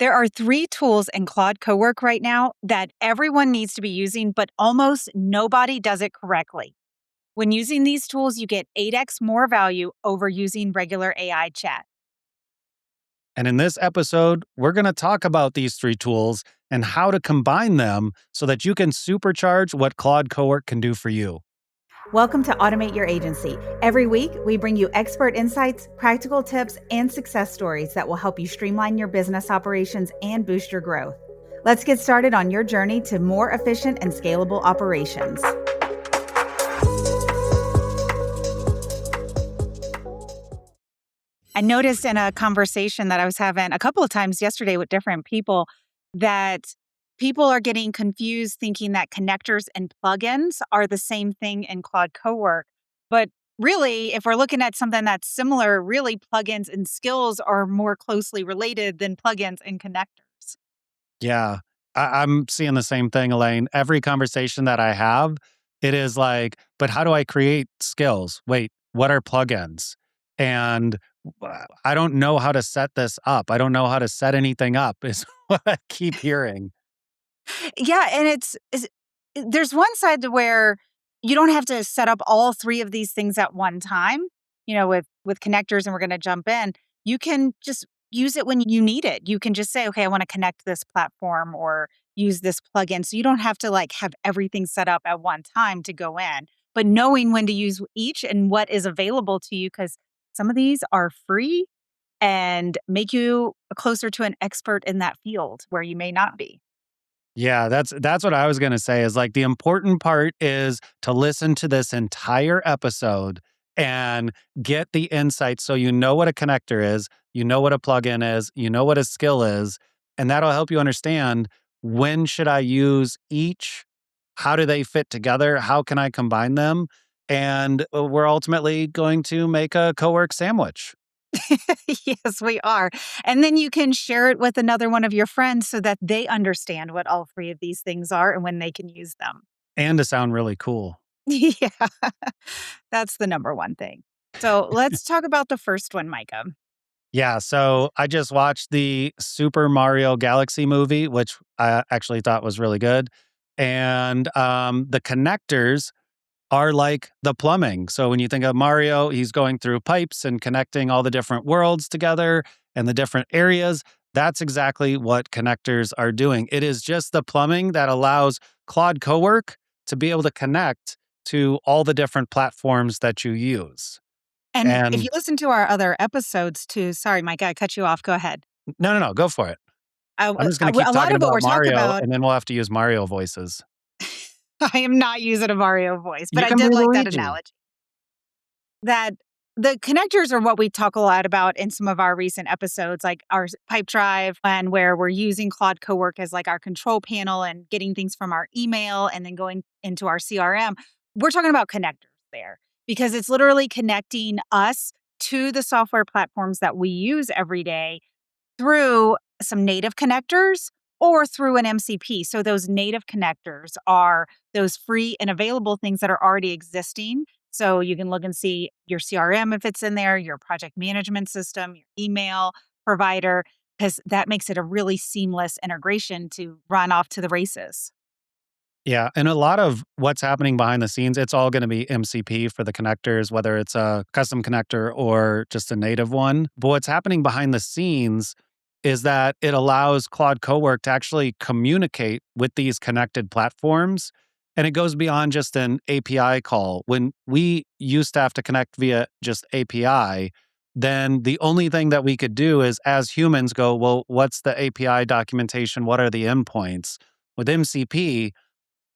There are three tools in Claude Cowork right now that everyone needs to be using, but almost nobody does it correctly. When using these tools, you get 8x more value over using regular AI chat. And in this episode, we're going to talk about these three tools and how to combine them so that you can supercharge what Claude Cowork can do for you. Welcome to Automate Your Agency. Every week, we bring you expert insights, practical tips, and success stories that will help you streamline your business operations and boost your growth. Let's get started on your journey to more efficient and scalable operations. I noticed in a conversation that I was having a couple of times yesterday with different people that people are getting confused thinking that connectors and plugins are the same thing in Claude Cowork. But really, if we're looking at something that's similar, really plugins and skills are more closely related than plugins and connectors. Yeah, I'm seeing the same thing, Alane. Every conversation that I have, it is like, but how do I create skills? Wait, what are plugins? And I don't know how to set this up. I don't know how to set anything up, is what I keep hearing. Yeah, and there's one side to where you don't have to set up all three of these things at one time, with connectors, and we're gonna jump in. You can just use it when you need it. You can just say, "Okay, I wanna connect this platform or use this plugin." So you don't have to, have everything set up at one time to go in, but knowing when to use each and what is available to you, because some of these are free and make you closer to an expert in that field where you may not be. Yeah, that's what I was going to say is like the important part is to listen to this entire episode and get the insight so you know what a connector is, you know what a plugin is, you know what a skill is, and that'll help you understand when should I use each, how do they fit together, how can I combine them, and we're ultimately going to make a cowork sandwich. Yes, we are. And then you can share it with another one of your friends so that they understand what all three of these things are and when they can use them. And to sound really cool. Yeah, that's the number one thing. So let's talk about the first one, Micah. Yeah, so I just watched the Super Mario Galaxy movie, which I actually thought was really good. And the connectors are like the plumbing. So when you think of Mario, he's going through pipes and connecting all the different worlds together and the different areas. That's exactly what connectors are doing. It is just the plumbing that allows Claude Cowork to be able to connect to all the different platforms that you use. And if And you listen to our other episodes too, sorry, Micah, I cut you off. Go ahead. no, go for it. I'm just going to keep A lot talking of what about we're talking Mario, about, and then we'll have to use Mario voices. I am not using a Mario voice, but You I can be did like that Luigi. analogy. That the connectors are what we talk a lot about in some of our recent episodes, like our pipe drive, and where we're using Claude Cowork as like our control panel and getting things from our email and then going into our CRM. We're talking about connectors there because it's literally connecting us to the software platforms that we use every day through some native connectors or through an MCP. So those native connectors are those free and available things that are already existing. So you can look and see your CRM if it's in there, your project management system, your email provider, because that makes it a really seamless integration to run off to the races. Yeah, and a lot of what's happening behind the scenes, it's all going to be MCP for the connectors, whether it's a custom connector or just a native one. But what's happening behind the scenes is that it allows Claude Cowork to actually communicate with these connected platforms. And it goes beyond just an API call. When we used to have to connect via just API, then the only thing that we could do is as humans go, well, what's the API documentation? What are the endpoints? With MCP,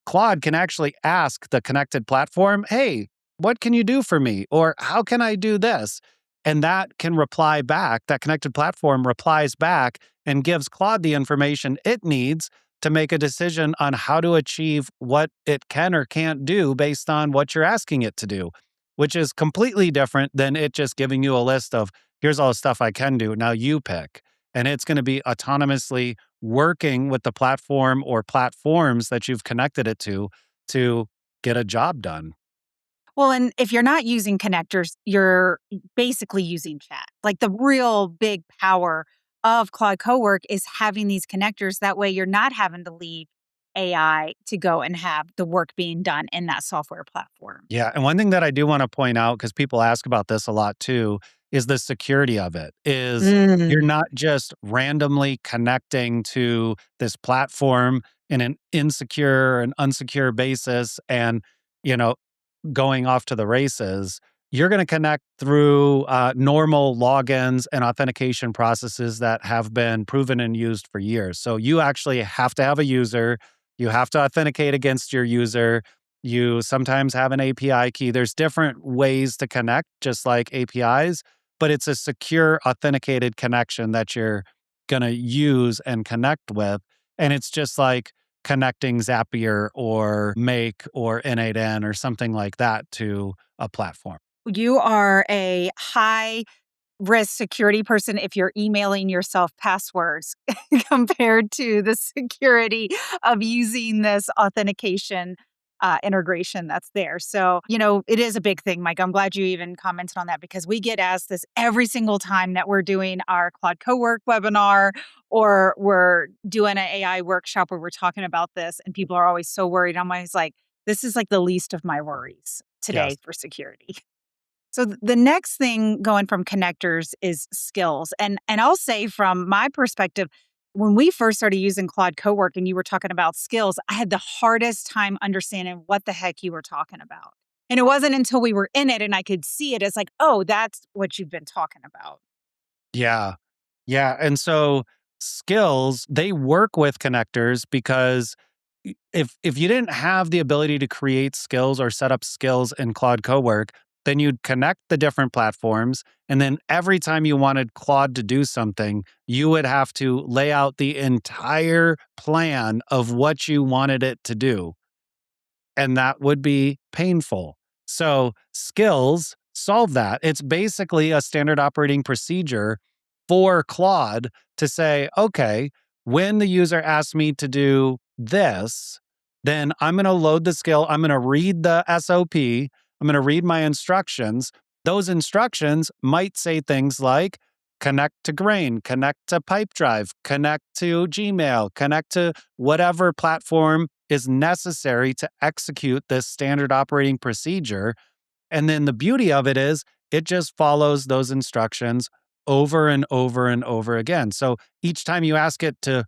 Claude can actually ask the connected platform, hey, what can you do for me? Or how can I do this? And that can reply back. That connected platform replies back and gives Claude the information it needs to make a decision on how to achieve what it can or can't do based on what you're asking it to do, which is completely different than it just giving you a list of, here's all the stuff I can do. Now you pick. And it's going to be autonomously working with the platform or platforms that you've connected it to get a job done. Well, and if you're not using connectors, you're basically using chat. Like the real big power of Claude Cowork is having these connectors. That way you're not having to leave AI to go and have the work being done in that software platform. Yeah, and one thing that I do wanna point out, because people ask about this a lot too, is the security of it, is you're Mm. not just randomly connecting to this platform in an insecure and unsecure basis and, you know, going off to the races. You're going to connect through normal logins and authentication processes that have been proven and used for years. So you actually have to have a user. You have to authenticate against your user. You sometimes have an API key. There's different ways to connect, just like APIs, but it's a secure, authenticated connection that you're going to use and connect with. And it's just like connecting Zapier or Make or N8N or something like that to a platform. You are a high risk security person if you're emailing yourself passwords compared to the security of using this authentication integration that's there. So, it is a big thing, Mike. I'm glad you even commented on that because we get asked this every single time that we're doing our Claude Cowork webinar or we're doing an AI workshop where we're talking about this, and people are always so worried. I'm always like, this is like the least of my worries Yes. today for security. So the next thing going from connectors is skills. And I'll say from my perspective, when we first started using Claude Cowork and you were talking about skills, I had the hardest time understanding what the heck you were talking about. And it wasn't until we were in it and I could see it as like, oh, that's what you've been talking about. Yeah. Yeah. And so skills, they work with connectors because if you didn't have the ability to create skills or set up skills in Claude Cowork, then you'd connect the different platforms. And then every time you wanted Claude to do something, you would have to lay out the entire plan of what you wanted it to do, and that would be painful. So, skills solve that. It's basically a standard operating procedure for Claude to say, okay, when the user asks me to do this, then I'm going to load the skill. I'm going to read the SOP. I'm going to read my instructions. Those instructions might say things like connect to Grain, connect to Pipedrive, connect to Gmail, connect to whatever platform is necessary to execute this standard operating procedure. And then the beauty of it is it just follows those instructions over and over and over again. So each time you ask it to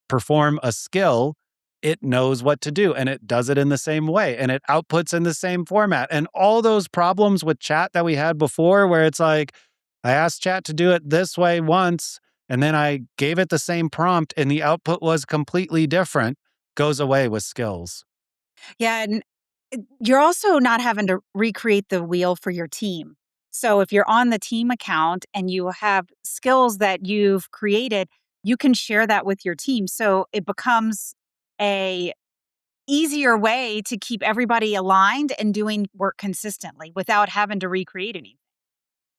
perform a skill, it knows what to do and it does it in the same way and it outputs in the same format. And all those problems with chat that we had before, where it's like, I asked chat to do it this way once, and then I gave it the same prompt and the output was completely different, goes away with skills. Yeah. And you're also not having to recreate the wheel for your team. So if you're on the team account and you have skills that you've created, you can share that with your team. So it becomes a easier way to keep everybody aligned and doing work consistently without having to recreate anything.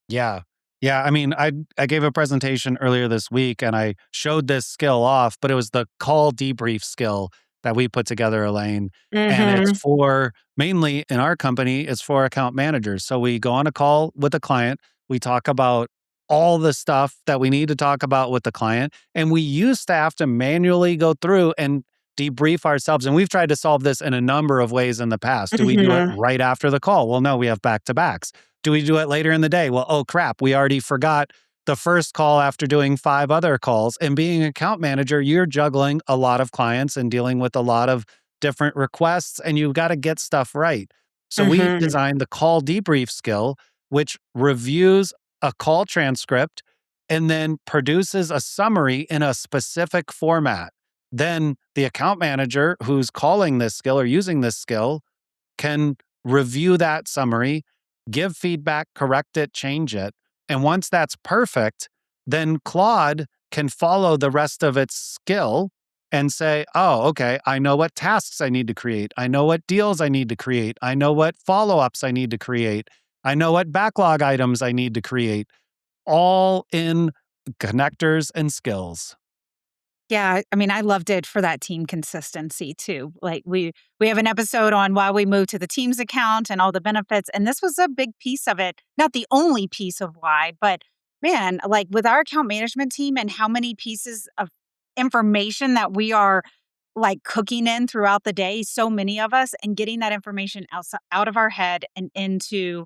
Yeah. Yeah, I mean, I gave a presentation earlier this week and I showed this skill off, but it was the call debrief skill that we put together, Elaine. And it's Mhm. for mainly in our company, it's for account managers. So we go on a call with a client, we talk about all the stuff that we need to talk about with the client. And we used to have to manually go through and debrief ourselves. And we've tried to solve this in a number of ways in the past. Do we do it Mhm. right after the call? Well, no, we have back to backs. Do we do it later in the day? Well, oh crap, we already forgot the first call after doing 5 other calls. And being an account manager, you're juggling a lot of clients and dealing with a lot of different requests, and you've got to get stuff right. So we Mhm. designed the call debrief skill, which reviews a call transcript and then produces a summary in a specific format. Then the account manager who's calling this skill or using this skill can review that summary, give feedback, correct it, change it. And once that's perfect, then Claude can follow the rest of its skill and say, oh, okay, I know what tasks I need to create. I know what deals I need to create. I know what follow ups I need to create. I know what backlog items I need to create, all in connectors and skills. Yeah, I mean, I loved it for that team consistency too. Like we have an episode on why we moved to the Teams account and all the benefits, and this was a big piece of it. Not the only piece of why, but Man, like with our account management team and how many pieces of information that we are like cooking in throughout the day, so many of us, and getting that information out of our head and into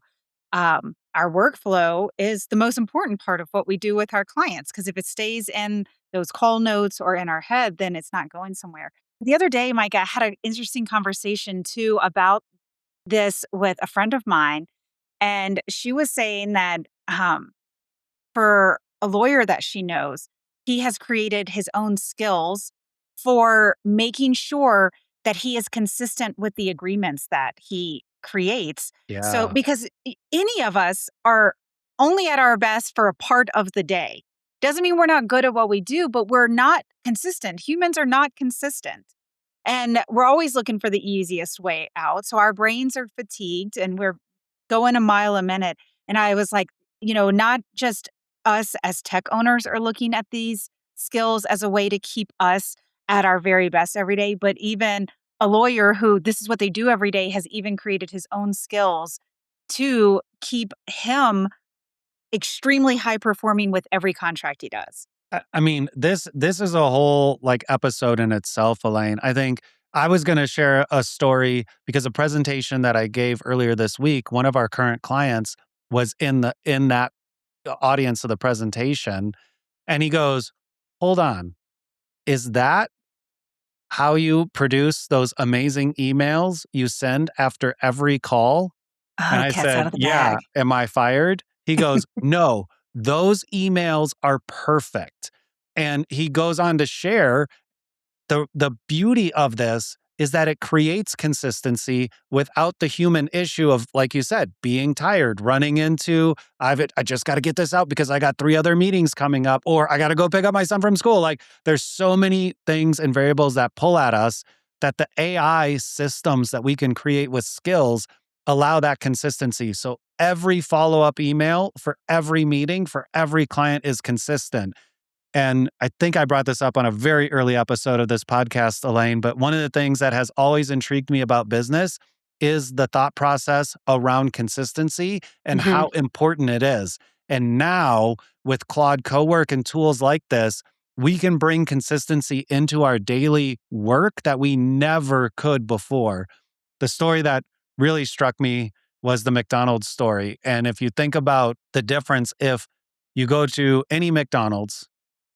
our workflow is the most important part of what we do with our clients. Because if it stays in those call notes or in our head, then it's not going somewhere. The other day, Micah, I had an interesting conversation too about this with a friend of mine. And she was saying that for a lawyer that she knows, he has created his own skills for making sure that he is consistent with the agreements that he creates. So, Yeah. because any of us are only at our best for a part of the day. Doesn't mean we're not good at what we do, but we're not consistent. Humans are not consistent. And we're always looking for the easiest way out. So our brains are fatigued and we're going a mile a minute. And I was like, not just us as tech owners are looking at these skills as a way to keep us at our very best every day, but even a lawyer who this is what they do every day has even created his own skills to keep him extremely high performing with every contract he does. I mean, this is a whole like episode in itself, Elaine. I think I was going to share a story because a presentation that I gave earlier this week, one of our current clients was in that audience of the presentation, and he goes, "Hold on, is that how you produce those amazing emails you send after every call?" And Oh, I cat's out said, of the "Yeah, bag. am I fired?" He goes, "No, those emails are perfect." And he goes on to share the beauty of this is that it creates consistency without the human issue of, like you said, being tired, running into, I just got to get this out because I got 3 other meetings coming up, or I got to go pick up my son from school. Like there's so many things and variables that pull at us that the AI systems that we can create with skills allow that consistency. So every follow-up email for every meeting for every client is consistent. And I think I brought this up on a very early episode of this podcast, Elaine, but one of the things that has always intrigued me about business is the thought process around consistency and Mhm. how important it is. And now with Claude Cowork and tools like this, we can bring consistency into our daily work that we never could before. The story that really struck me was the McDonald's story. And if you think about the difference, if you go to any McDonald's,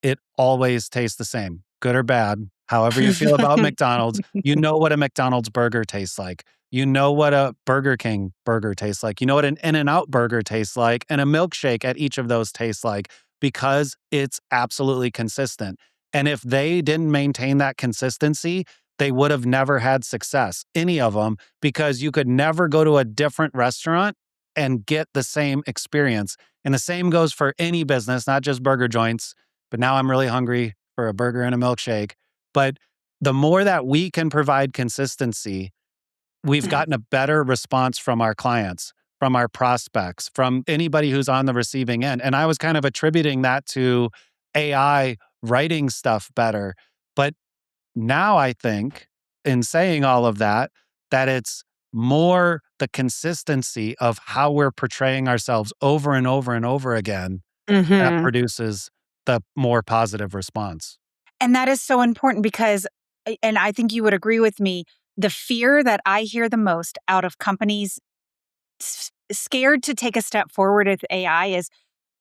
it always tastes the same, good or bad. However you feel about McDonald's, you know what a McDonald's burger tastes like. You know what a Burger King burger tastes like. You know what an In-N-Out burger tastes like, and a milkshake at each of those tastes like because it's absolutely consistent. And if they didn't maintain that consistency, they would have never had success, any of them, because you could never go to a different restaurant and get the same experience. And the same goes for any business, not just burger joints. But now I'm really hungry for a burger and a milkshake. But the more that we can provide consistency, we've gotten a better response from our clients, from our prospects, from anybody who's on the receiving end. And I was kind of attributing that to AI writing stuff better. But now I think in saying all of that, that it's more the consistency of how we're portraying ourselves over and over and over again that Mhm. produces the more positive response. And that is so important because and I think you would agree with me, the fear that I hear the most out of companies scared to take a step forward with AI is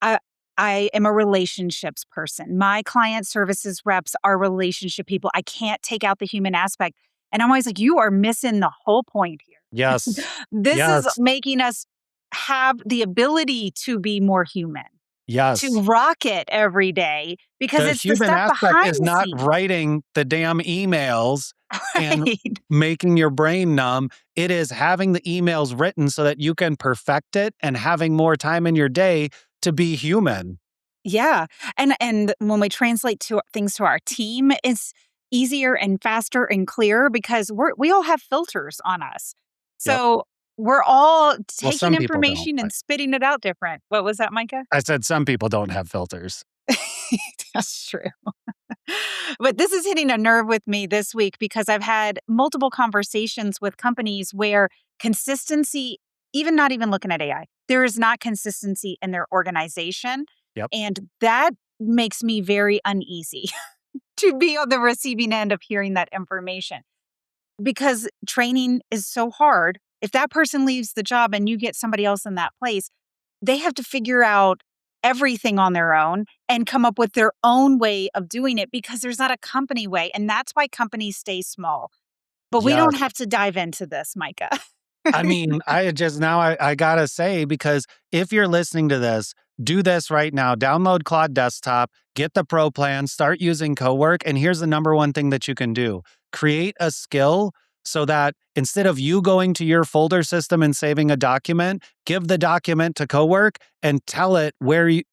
I I am a relationships person. My client services reps are relationship people. I can't take out the human aspect. And I'm always like, you are missing the whole point here. Yes. This is Yes. making us have the ability to be more human, to Yes. rock it every day because The it's the human stuff aspect behind is the not scenes. writing the damn emails and Right. making your brain numb. It is having the emails written so that you can perfect it and having more time in your day to be human. Yeah, and when we translate to things to our team, it's easier and faster and clearer because we all have filters on us. Yep. So, we're all Well, taking some people don't. information and spitting it out different. What was that, Micah? I said some people don't have filters. That's true. But this is hitting a nerve with me this week because I've had multiple conversations with companies where consistency, even not even looking at AI, there is not consistency in their organization. Yep. And that makes me very uneasy to be on the receiving end of hearing that information because training is so hard. If that person leaves the job and you get somebody else in that place, they have to figure out everything on their own and come up with their own way of doing it because there's not a company way. And that's why companies stay small. But we don't Yes. have to dive into this, Micah. I mean, I gotta say, because if you're listening to this, do this right now. Download Claude Desktop, get the pro plan, start using Cowork. And here's the number one thing that you can do: create a skill so that instead of you going to your folder system and saving a document, give the document to Cowork and tell it where you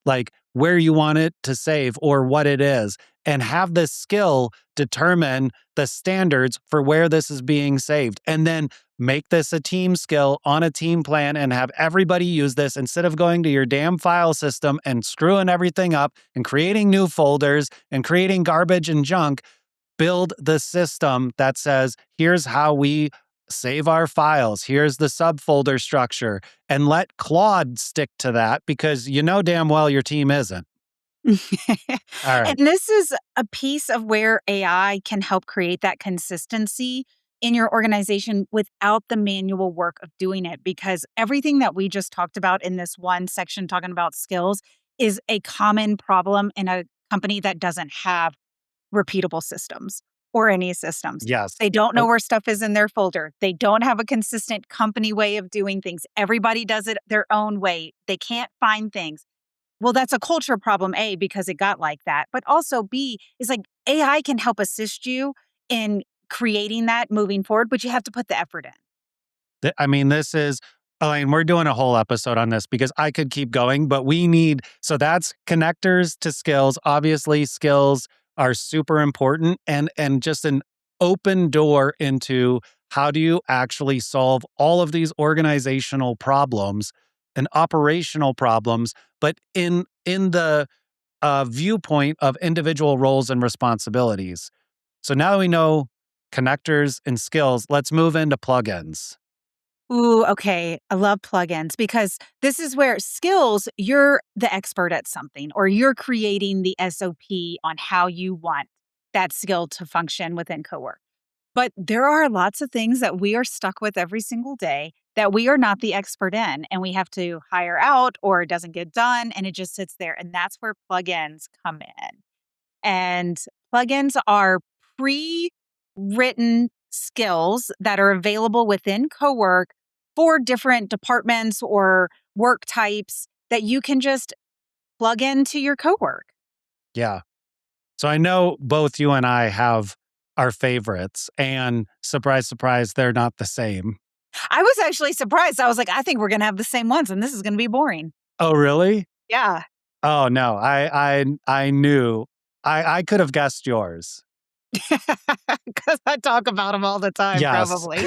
want it to save or what it is. And have this skill determine the standards for where this is being saved. And then make this a team skill on a team plan and have everybody use this instead of going to your damn file system and screwing everything up and creating new folders and creating garbage and junk. Build the system that says, here's how we save our files. Here's the subfolder structure, and let Claude stick to that because you know damn well your team isn't. All And right. this is a piece of where AI can help create that consistency in your organization without the manual work of doing it. Because everything that we just talked about in this one section, talking about skills, is a common problem in a company that doesn't have repeatable systems or any systems. Yes. They don't know Oh, where stuff is in their folder. They don't have a consistent company way of doing things. Everybody does it their own way. They can't find things. Well, that's a culture problem, A, because it got like that. But also, B, is like AI can help assist you in creating that moving forward, but you have to put the effort in. I mean, this is, I mean, we're doing a whole episode on this because I could keep going, but so that's connectors to skills. Obviously, skills are super important and just an open door into how do you actually solve all of these organizational problems and operational problems, but in the viewpoint of individual roles and responsibilities. So now that we know connectors and skills, let's move into plugins. Ooh, okay. I love plugins because this is where skills, you're the expert at something or you're creating the SOP on how you want that skill to function within Cowork. But there are lots of things that we are stuck with every single day that we are not the expert in and we have to hire out or it doesn't get done and it just sits there. And that's where plugins come in. And plugins are pre-written skills that are available within Cowork for different departments or work types that you can just plug into your Cowork. Yeah. So I know both you and I have our favorites, and surprise, surprise, they're not the same. I was actually surprised. I was like, I think we're going to have the same ones and this is going to be boring. Oh, really? Yeah. Oh no, I knew. I could have guessed yours. Because I talk about them all the time, Yes. probably.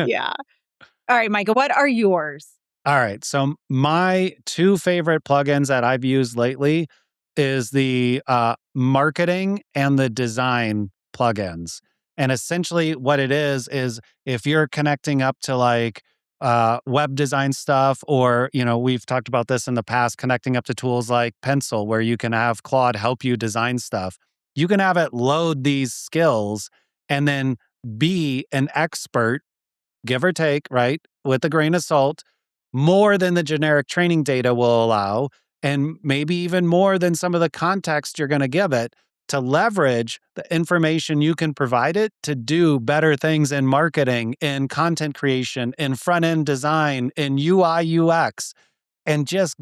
Yeah. All right, Micah, what are yours? All right. So my two favorite plugins that I've used lately is the marketing and the design plugins. And essentially what it is if you're connecting up to like web design stuff, or, we've talked about this in the past, connecting up to tools like Pencil, where you can have Claude help you design stuff. You can have it load these skills and then be an expert, give or take, right? With a grain of salt, more than the generic training data will allow, and maybe even more than some of the context you're going to give it, to leverage the information you can provide it to do better things in marketing, in content creation, in front end design, in UI, UX, and just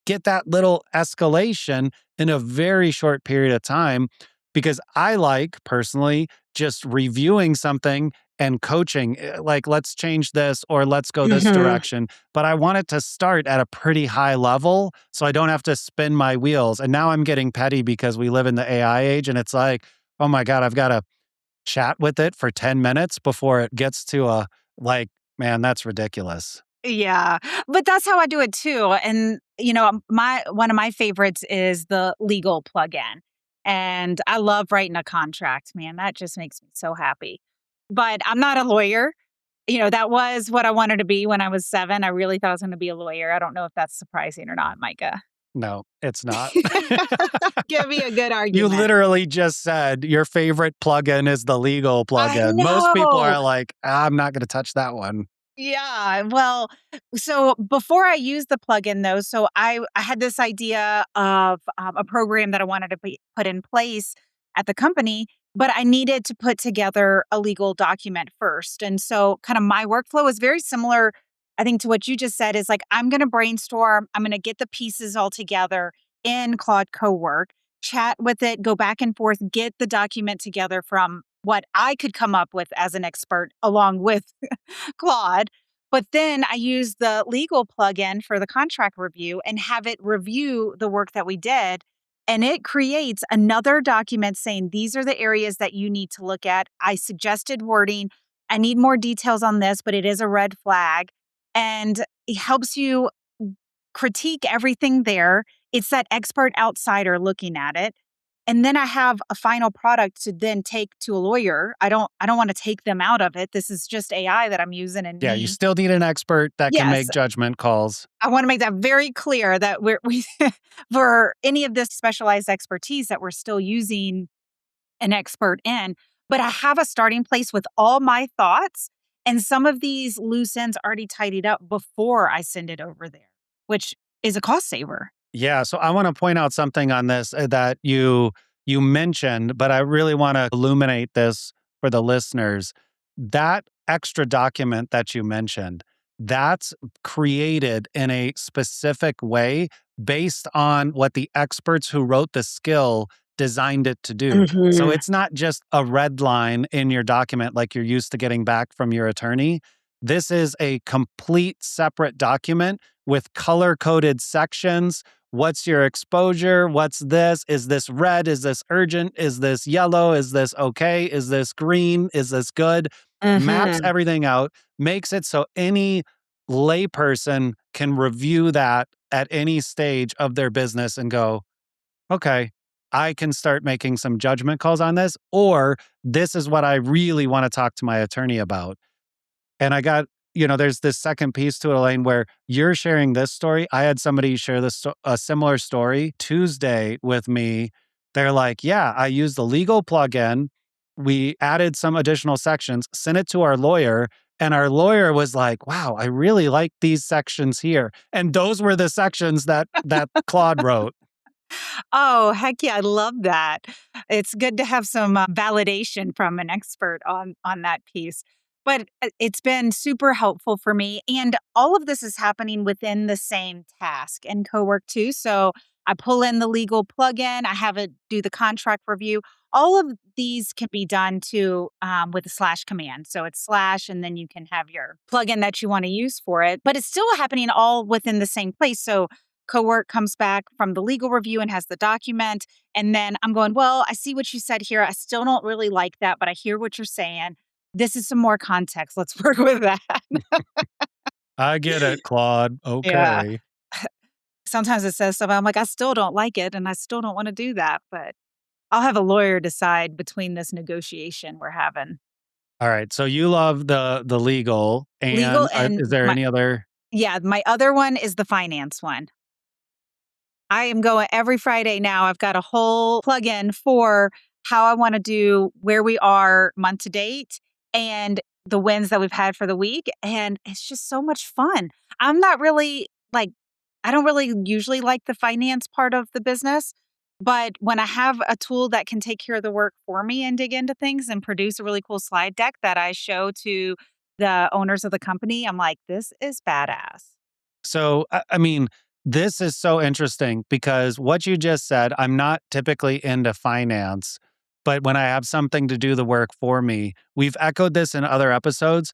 get that little escalation in a very short period of time. Because I like personally just reviewing something and coaching, like, let's change this or let's go this Mhm. direction. But I want it to start at a pretty high level so I don't have to spin my wheels. And now I'm getting petty because we live in the AI age and it's like, oh my God, I've got to chat with it for 10 minutes before it gets to like, man, that's ridiculous. Yeah, but that's how I do it too, and, my one of my favorites is the legal plugin, and I love writing a contract, man, that just makes me so happy. But I'm not a lawyer, that was what I wanted to be when I was 7, I really thought I was gonna be a lawyer, I don't know if that's surprising or not, Micah. No, it's not. Give me a good You argument. literally just said your favorite plugin is the legal I plugin. Most people know. are like, I'm not going to touch that one. Yeah, well, so before I used the plugin though, so I had this idea of a program that I wanted to be put in place at the company, but I needed to put together a legal document first. And so kind of my workflow is very similar, I think, to what you just said is like I'm going to brainstorm, I'm going to get the pieces all together in Claude Cowork, chat with it, go back and forth, get the document together from what I could come up with as an expert along with Claude. But then I use the legal plugin for the contract review and have it review the work that we did. And it creates another document saying, these are the areas that you need to look at. I suggested wording. I need more details on this, but it is a red flag. And it helps you critique everything there. It's that expert outsider looking at it. And then I have a final product to then take to a lawyer. I don't want to take them out of it. This is just AI that I'm using and Yeah, you me. still need an expert that can Yes, make judgment calls. I want to make that very clear that we for any of this specialized expertise that we're still using an expert in, but I have a starting place with all my thoughts and some of these loose ends already tidied up before I send it over there, which is a cost saver. Yeah, so I want to point out something on this that you mentioned, but I really want to illuminate this for the listeners. That extra document that you mentioned, that's created in a specific way based on what the experts who wrote the skill designed it to do. So Mhm. it's not just a red line in your document like you're used to getting back from your attorney. This is a complete separate document with color coded sections. What's your exposure? What's this? Is this red? Is this urgent? Is this yellow? Is this okay? Is this green? Is this good? Maps Mhm. everything out, makes it so any layperson can review that at any stage of their business and go, okay, I can start making some judgment calls on this, or this is what I really want to talk to my attorney about. And I got, there's this second piece to it, Elaine, where you're sharing this story. I had somebody share a similar story Tuesday with me. They're like, yeah, I used the legal plugin. We added some additional sections, sent it to our lawyer. And our lawyer was like, wow, I really like these sections here. And those were the sections that Claude wrote. Oh, heck yeah, I love that. It's good to have some validation from an expert on that piece. But it's been super helpful for me, and all of this is happening within the same task in Cowork too. So I pull in the legal plugin, I have it do the contract review. All of these can be done too with the slash command. So it's slash, and then you can have your plugin that you want to use for it. But it's still happening all within the same place. So Cowork comes back from the legal review and has the document. And then I'm going, well, I see what you said here. I still don't really like that, but I hear what you're saying. This is some more context. Let's work with that. I get it, Claude. Yeah. Okay. Sometimes it says stuff. I'm like, I still don't like it and I still don't want to do that. But I'll have a lawyer decide between this negotiation we're having. All right. So you love the legal, Legal and and is there my, any other? yeah, my other one is the finance one. I am going every Friday now. I've got a whole plugin for how I want to do where we are month to date and the wins that we've had for the week. And it's just so much fun. I'm not really like, I don't really usually like the finance part of the business. But when I have a tool that can take care of the work for me and dig into things and produce a really cool slide deck that I show to the owners of the company, I'm like, this is badass. So, I mean, this is so interesting because what you just said, I'm not typically into finance, but when I have something to do the work for me, we've echoed this in other episodes,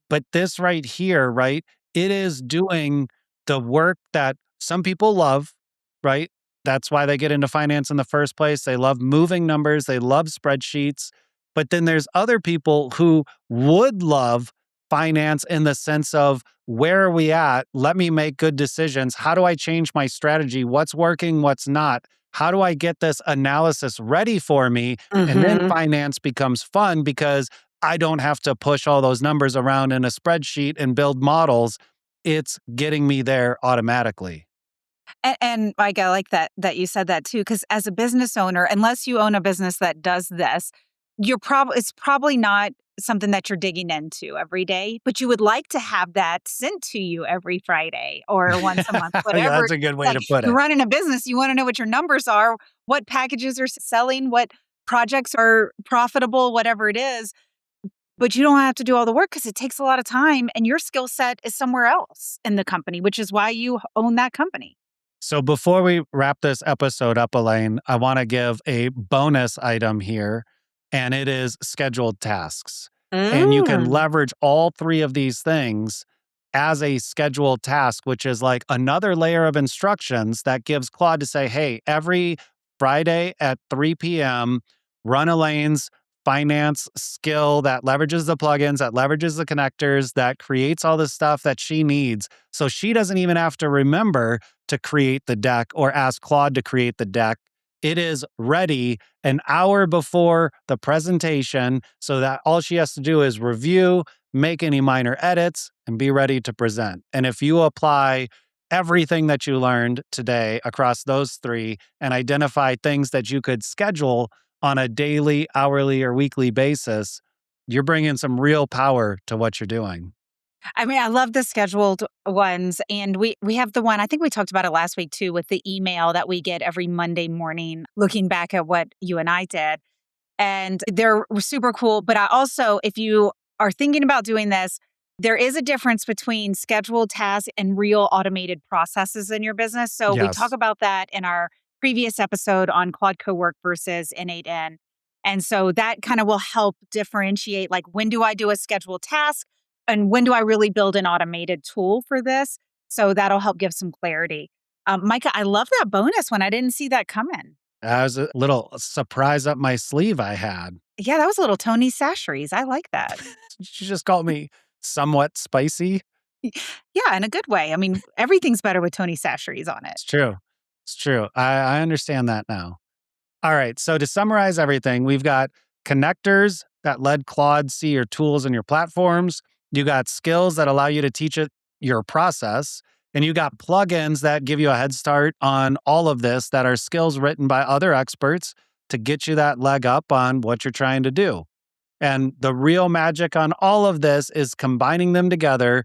but this right here, right? It is doing the work that some people love, right? That's why they get into finance in the first place. They love moving numbers, they love spreadsheets. But then there's other people who would love finance in the sense of where are we at? Let me make good decisions. How do I change my strategy? What's working? What's not? How do I get this analysis ready for me? And then Mhm. finance becomes fun because I don't have to push all those numbers around in a spreadsheet and build models. It's getting me there automatically. And like, I like that you said that too, because as a business owner, unless you own a business that does this, it's probably not something that you're digging into every day, but you would like to have that sent to you every Friday or once a month, Yeah, whatever. that's a good way Like, to put you're it. running a business, you wanna know what your numbers are, what packages are selling, what projects are profitable, whatever it is, but you don't have to do all the work because it takes a lot of time and your skill set is somewhere else in the company, which is why you own that company. So before we wrap this episode up, Elaine, I want to give a bonus item here, and it is scheduled tasks. And you can Mm. leverage all three of these things as a scheduled task, which is like another layer of instructions that gives Claude to say, hey, every Friday at 3 p.m., run Elaine's finance skill that leverages the plugins, that leverages the connectors, that creates all the stuff that she needs. So she doesn't even have to remember to create the deck or ask Claude to create the deck. It is ready an hour before the presentation so that all she has to do is review, make any minor edits, and be ready to present. And if you apply everything that you learned today across those three and identify things that you could schedule on a daily, hourly, or weekly basis, you're bringing some real power to what you're doing. I mean, I love the scheduled ones, and we have the one I think we talked about it last week too with the email that we get every Monday morning looking back at what you and I did. And they're super cool. But I also, if you are thinking about doing this, there is a difference between scheduled tasks and real automated processes in your business. So we talk Yes. about that in our previous episode on Claude Cowork versus N8N. And so that kind of will help differentiate like when do I do a scheduled task and when do I really build an automated tool for this? So that'll help give some clarity. Micah, I love that bonus one. I didn't see that coming. That was a little surprise up my sleeve I had. Yeah, that was a little Tony Sacheries. I like that. She just called me somewhat spicy. Y Yeah, in a good way. I mean, everything's better with Tony Chachere's on it. It's true. It's true. I understand that now. All right. So to summarize everything, we've got connectors that let Claude see your tools and your platforms. You got skills that allow you to teach it your process. And you got plugins that give you a head start on all of this that are skills written by other experts to get you that leg up on what you're trying to do. And the real magic on all of this is combining them together,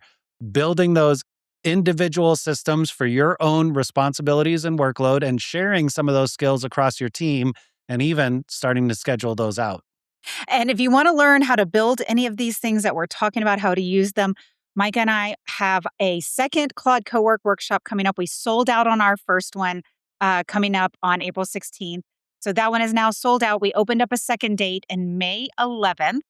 building those individual systems for your own responsibilities and workload, and sharing some of those skills across your team, and even starting to schedule those out. And if you wanna learn how to build any of these things that we're talking about, how to use them, Mike and I have a second Claude Cowork workshop coming up. We sold out on our first one, coming up on April 16th. So that one is now sold out. We opened up a second date, and May 11th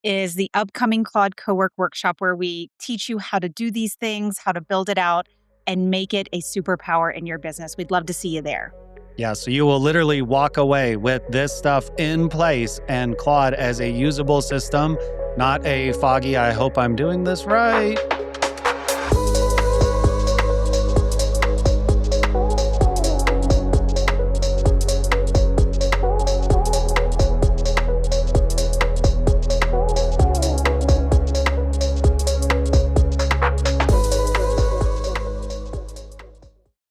is the upcoming Claude Cowork workshop where we teach you how to do these things, how to build it out, and make it a superpower in your business. We'd love to see you there. Yeah, so you will literally walk away with this stuff in place and Claude as a usable system, not a foggy, I hope I'm doing this right.